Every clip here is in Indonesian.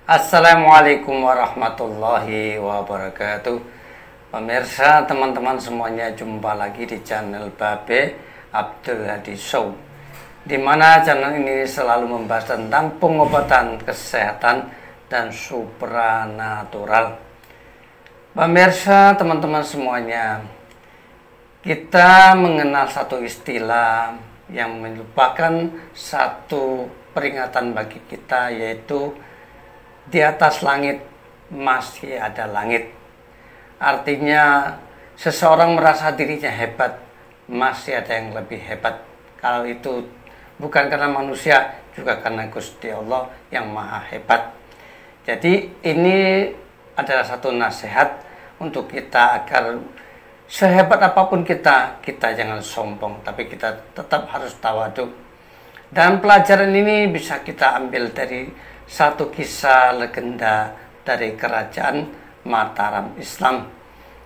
Assalamualaikum warahmatullahi wabarakatuh. Pemirsa, teman-teman semuanya, jumpa lagi di channel Babe Abdul Hadi Show, di mana channel ini selalu membahas tentang pengobatan, kesehatan, dan supranatural. Pemirsa, teman-teman semuanya, kita mengenal satu istilah yang merupakan satu peringatan bagi kita, yaitu di atas langit masih ada langit. Artinya seseorang merasa dirinya hebat, masih ada yang lebih hebat. Kalau itu bukan karena manusia, juga karena Gusti Allah yang maha hebat. Jadi ini adalah satu nasihat untuk kita agar sehebat apapun kita jangan sombong, tapi kita tetap harus tawadhu. Dan pelajaran ini bisa kita ambil dari satu kisah legenda dari kerajaan Mataram Islam,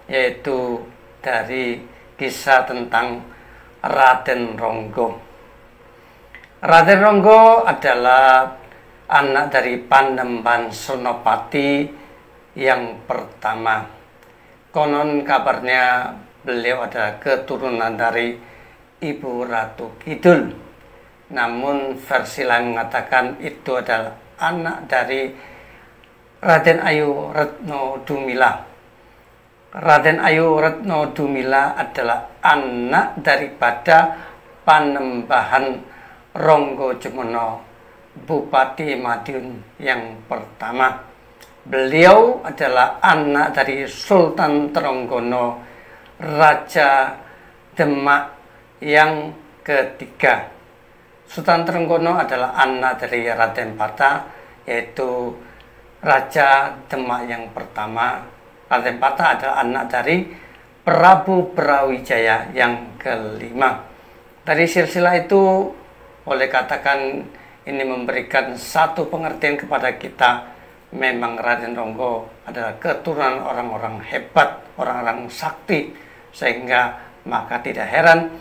yaitu dari kisah tentang Raden Ronggo. Raden Ronggo adalah anak dari Panembahan Senopati yang pertama. Konon kabarnya beliau adalah keturunan dari Ibu Ratu Kidul. Namun versi lain mengatakan itu adalah anak dari Raden Ayu Retno Dumila. Raden Ayu Retno Dumila adalah anak daripada Panembahan Ronggo Jemono, Bupati Madiun yang pertama. Beliau adalah anak dari Sultan Trenggono, Raja Demak yang ketiga. Sultan Trenggono adalah anak dari Raden Patah, yaitu Raja Demak yang pertama. Raden Patah adalah anak dari Prabu Brawijaya yang kelima. Dari silsilah itu, boleh katakan ini memberikan satu pengertian kepada kita. Memang Raden Ronggo adalah keturunan orang-orang hebat, orang-orang sakti, sehingga maka tidak heran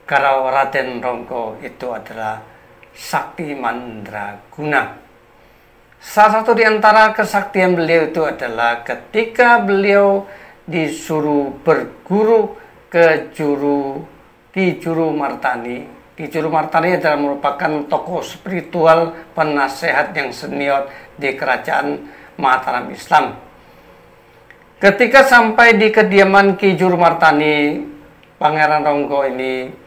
kalau Raden Ronggo itu adalah sakti mandraguna. Salah satu di antara kesaktian beliau itu adalah ketika beliau disuruh berguru ke Ki Juru Martani. Ki Juru Martani adalah merupakan tokoh spiritual penasehat yang senior di kerajaan Mataram Islam. Ketika sampai di kediaman Ki Juru Martani, Pangeran Ronggo ini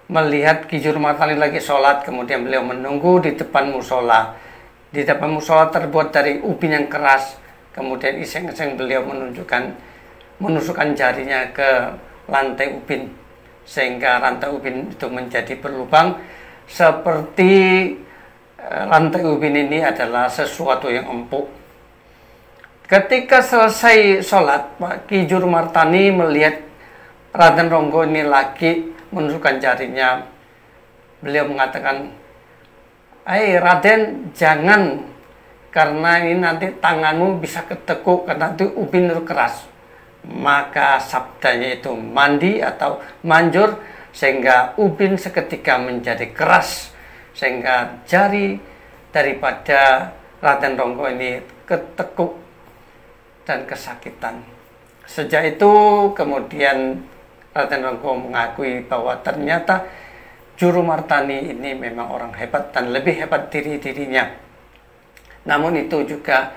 melihat Ki Juru Martani lagi sholat, kemudian beliau menunggu di depan musola. Di depan musola terbuat dari ubin yang keras, kemudian iseng-iseng beliau menusukkan jarinya ke lantai ubin, sehingga rantai ubin itu menjadi berlubang. Seperti lantai ubin ini adalah sesuatu yang empuk. Ketika selesai sholat, Ki Juru Martani melihat Raden Ronggo ini lagi menusukkan jarinya. Beliau mengatakan, Raden, jangan, karena ini nanti tanganmu bisa ketekuk, karena itu ubin itu keras. Maka sabdanya itu mandi atau manjur, sehingga ubin seketika menjadi keras, sehingga jari daripada Raden Ronggo ini ketekuk dan kesakitan. Sejak itu kemudian Raden Ronggo mengakui bahwa ternyata Juru Martani ini memang orang hebat dan lebih hebat dirinya. Namun itu juga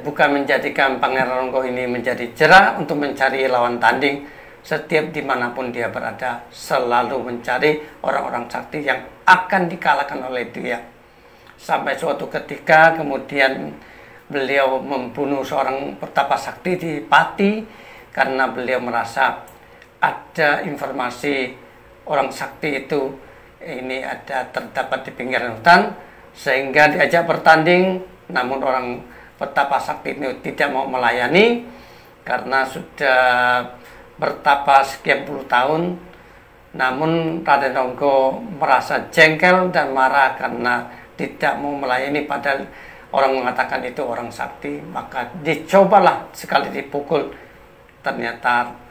bukan menjadikan Pangeran Ronggo ini menjadi jerah untuk mencari lawan tanding. Setiap dimanapun dia berada, selalu mencari orang-orang sakti yang akan dikalahkan oleh dia. Sampai suatu ketika kemudian beliau membunuh seorang pertapa sakti di Pati, karena beliau merasa ada informasi orang sakti itu ini terdapat di pinggiran hutan, sehingga diajak bertanding. Namun orang petapa sakti ini tidak mau melayani karena sudah bertapa sekian puluh tahun. Namun Raden Ronggo merasa jengkel dan marah karena tidak mau melayani, padahal orang mengatakan itu orang sakti. Maka dicobalah sekali dipukul, ternyata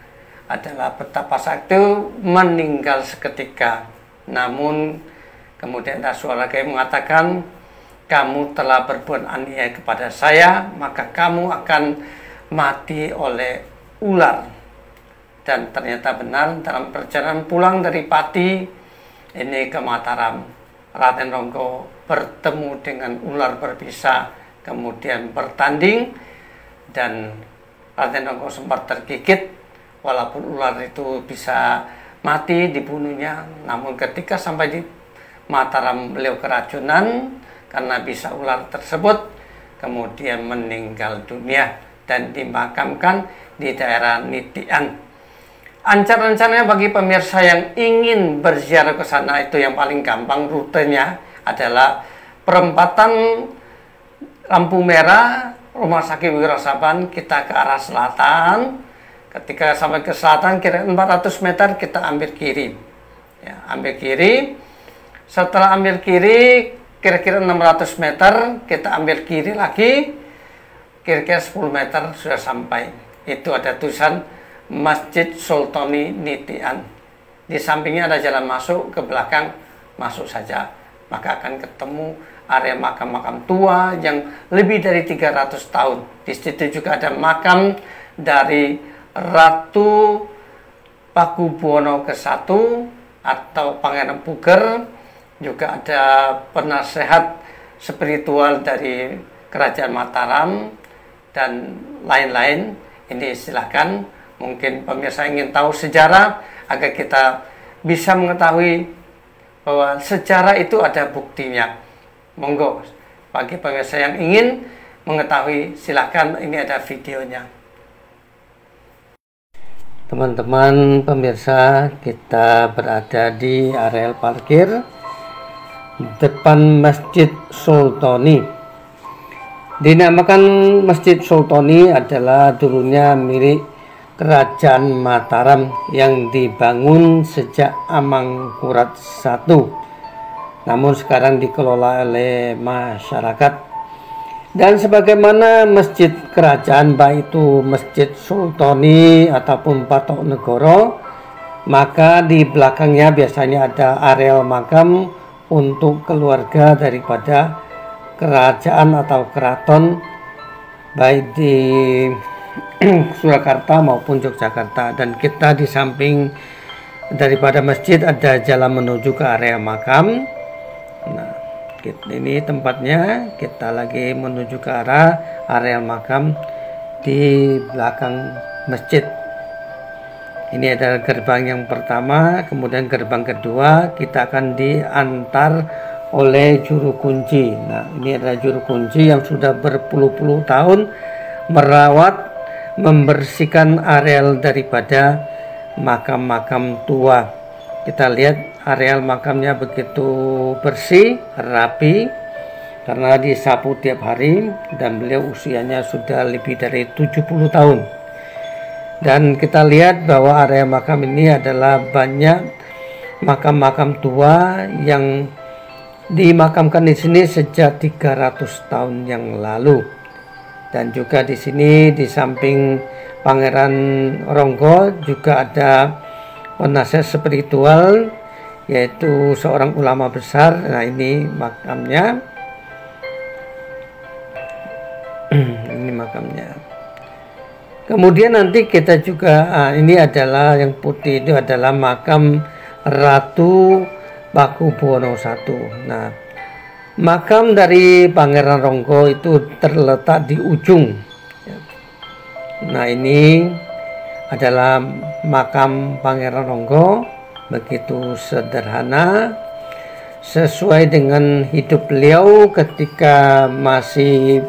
adalah petapa sakti meninggal seketika. Namun kemudian ada suara kayak mengatakan kamu telah berbuat aniaya kepada saya, maka kamu akan mati oleh ular. Dan ternyata benar, dalam perjalanan pulang dari Pati ini ke Mataram, Raden Ronggo bertemu dengan ular berbisa, kemudian bertanding, dan Raden Ronggo sempat tergigit. Walaupun ular itu bisa mati, dibunuhnya, namun ketika sampai di Mataram beliau keracunan karena bisa ular tersebut, kemudian meninggal dunia dan dimakamkan di daerah Nitian. Rencananya bagi pemirsa yang ingin berziarah ke sana, itu yang paling gampang rutenya adalah perempatan lampu merah Rumah Sakit Wirasaban, kita ke arah selatan. Ketika sampai ke selatan kira 400 meter kita ambil kiri. Ya, ambil kiri. Setelah ambil kiri kira-kira 600 meter kita ambil kiri lagi. Kira-kira 10 meter sudah sampai. Itu ada tulisan Masjid Sultani Nitian. Di sampingnya ada jalan masuk, ke belakang masuk saja. Maka akan ketemu area makam-makam tua yang lebih dari 300 tahun. Di situ juga ada makam dari Ratu Pakubuwono ke-1 atau Pangeran Puger. Juga ada penasehat spiritual dari Kerajaan Mataram dan lain-lain. Ini silahkan, mungkin pemirsa ingin tahu sejarah agar kita bisa mengetahui bahwa sejarah itu ada buktinya. Monggo, bagi pemirsa yang ingin mengetahui, silahkan, ini ada videonya. Teman-teman pemirsa, kita berada di areal parkir depan Masjid Sultani. Dinamakan Masjid Sultani adalah dulunya milik Kerajaan Mataram yang dibangun sejak Amangkurat I, namun sekarang dikelola oleh masyarakat. Dan sebagaimana masjid kerajaan, baik itu Masjid Sultani ataupun Patok Negoro, maka di belakangnya biasanya ada areal makam untuk keluarga daripada kerajaan atau keraton, baik di Surakarta maupun Yogyakarta. Dan kita di samping daripada masjid ada jalan menuju ke area makam. Nah, ini tempatnya, kita lagi menuju ke arah area makam di belakang masjid. Ini adalah gerbang yang pertama, kemudian gerbang kedua kita akan diantar oleh juru kunci. Nah, ini adalah juru kunci yang sudah berpuluh-puluh tahun merawat, membersihkan areal daripada makam-makam tua. Kita lihat areal makamnya begitu bersih, rapi, karena disapu tiap hari, dan beliau usianya sudah lebih dari 70 tahun. Dan kita lihat bahwa area makam ini adalah banyak makam-makam tua yang dimakamkan di sini sejak 300 tahun yang lalu. Dan juga di sini di samping Pangeran Ronggo juga ada penasehat spiritual, yaitu seorang ulama besar. Nah, ini makamnya. Ini makamnya. Kemudian nanti kita juga, ini adalah yang putih, itu adalah makam Ratu Pakubuwono I. Nah, makam dari Pangeran Ronggo itu terletak di ujung. Nah, ini adalah makam Pangeran Ronggo, begitu sederhana, sesuai dengan hidup beliau ketika masih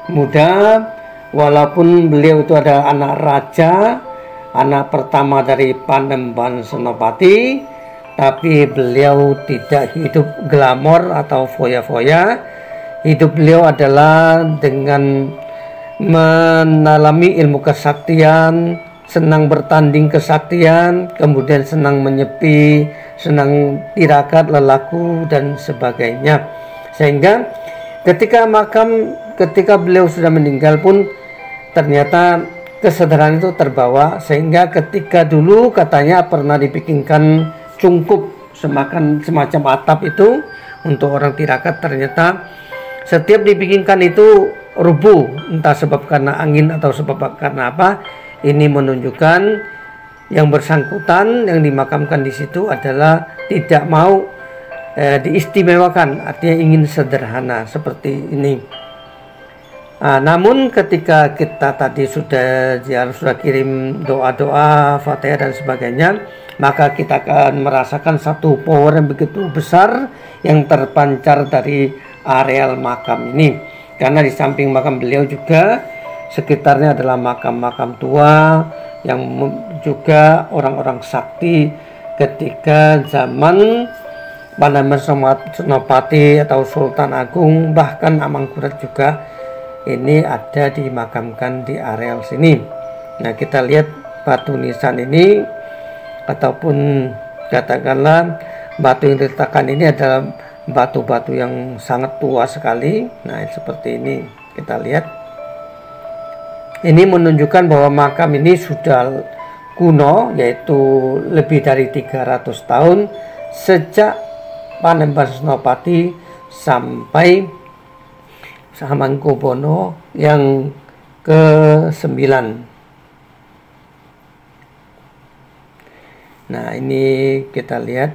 muda. Walaupun beliau itu adalah anak raja, anak pertama dari Panembahan Senopati, tapi beliau tidak hidup glamor atau foya-foya. Hidup beliau adalah dengan menalami ilmu kesaktian, senang bertanding kesaktian, kemudian senang menyepi, senang tirakat, lelaku, dan sebagainya. Sehingga ketika beliau sudah meninggal pun ternyata kesederhanaan itu terbawa, sehingga ketika dulu katanya pernah dibikinkan cungkup semacam atap itu untuk orang tirakat, ternyata setiap dibikinkan itu rubuh, entah sebab karena angin atau sebab karena apa. Ini menunjukkan yang bersangkutan yang dimakamkan di situ adalah tidak mau diistimewakan, artinya ingin sederhana seperti ini. Namun ketika kita tadi sudah kirim doa-doa, Fatihah dan sebagainya, maka kita akan merasakan satu power yang begitu besar yang terpancar dari areal makam ini. Karena di samping makam beliau juga sekitarnya adalah makam-makam tua yang juga orang-orang sakti ketika zaman Panembahan Senopati atau Sultan Agung, bahkan Amangkurat juga ini ada dimakamkan di areal sini. Nah, kita lihat batu nisan ini ataupun katakanlah batu yang diletakkan ini adalah batu-batu yang sangat tua sekali. Nah, seperti ini kita lihat. Ini menunjukkan bahwa makam ini sudah kuno, yaitu lebih dari 300 tahun sejak Panembahan Senopati sampai Hamengkubuwono yang ke-9. Nah, ini kita lihat,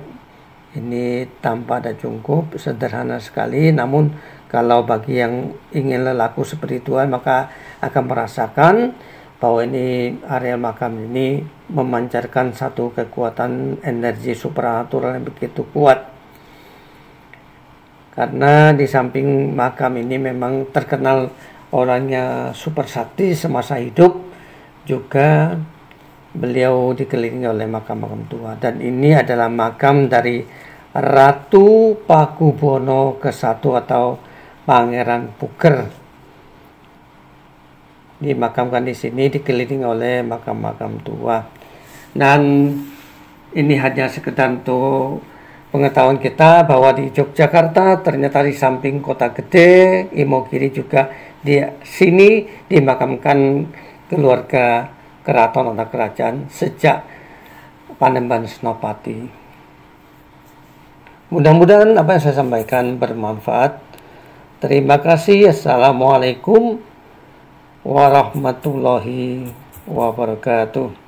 ini tanpa ada cungkup, sederhana sekali. Namun kalau bagi yang ingin lelaku spiritual maka akan merasakan bahwa ini area makam ini memancarkan satu kekuatan energi supranatural yang begitu kuat. Karena di samping makam ini memang terkenal orangnya super sakti semasa hidup, juga beliau dikelilingi oleh makam-makam tua. Dan ini adalah makam dari Ratu Pakubuwono ke-1 atau Pangeran Puger. Dimakamkan di sini dikelilingi oleh makam-makam tua. Dan ini hanya sekedar untuk pengetahuan kita bahwa di Yogyakarta ternyata di samping kota gede, Imogiri juga di sini dimakamkan keluarga keraton atau kerajaan sejak Panembahan Senopati. Mudah-mudahan apa yang saya sampaikan bermanfaat. Terima kasih. Assalamualaikum warahmatullahi wabarakatuh.